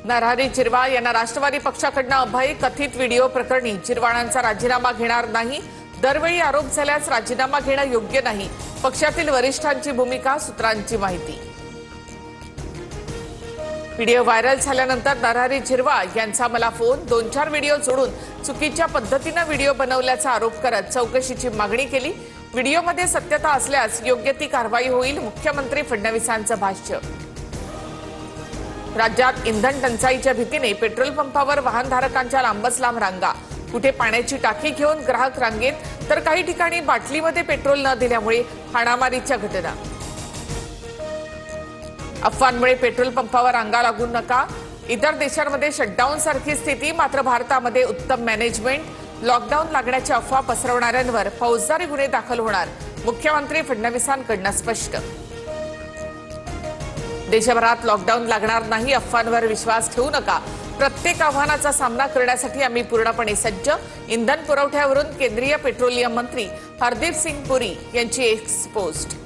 नरहरी झिरवाळ यांना राष्ट्रवादी पक्षाकडून अभय. कथित व्हिडिओ प्रकरणी झिरवाळांचा राजीनामा घेणार नाही. दरवेळी आरोप झाल्यास राजीनामा घेणं योग्य नाही. पक्षातील वरिष्ठांची भूमिका, सूत्रांची माहिती. व्हिडिओ व्हायरल झाल्यानंतर नरहरी झिरवाळ यांचा मला फोन. 2-4 व्हिडिओ जोडून चुकीच्या पद्धतीने व्हिडिओ बनवल्याचा आरोप करत चौकशीची मागणी केली. व्हिडिओमध्ये सत्यता असल्यास योग्य ती कारवाई होईल. मुख्यमंत्री फडणवीसांचं भाष्य. राज्यात इंधन टंचाईच्या भीतीने पेट्रोल पंपावर वाहनधारकांच्या लांबच लांब रांगा. कुठे पाण्याची टाकी घेऊन ग्राहक रांगेत, तर काही ठिकाणी बाटलीमध्ये पेट्रोल न दिल्यामुळे हाणामारीच्या घटना. अफवांमुळे पेट्रोल पंपावर रांगा लागू नका. इतर देशांमध्ये शटडाऊन सारखी स्थिती, मात्र भारतामध्ये उत्तम मॅनेजमेंट. लॉकडाऊन लागण्याच्या अफवा पसरवणाऱ्यांवर फौजदारी गुन्हे दाखल होणार. मुख्यमंत्री फडणवीसांकडून स्पष्ट. देशभरात लॉकडाऊन लागणार नाही. अफवांवर विश्वास ठेवू नका. प्रत्येक आव्हानाचा सामना करण्यासाठी आम्ही पूर्णपणे सज्ज. इंधन पुरवठ्यावरून केंद्रीय पेट्रोलियम मंत्री हरदीप सिंग पुरी यांची एक्स पोस्ट.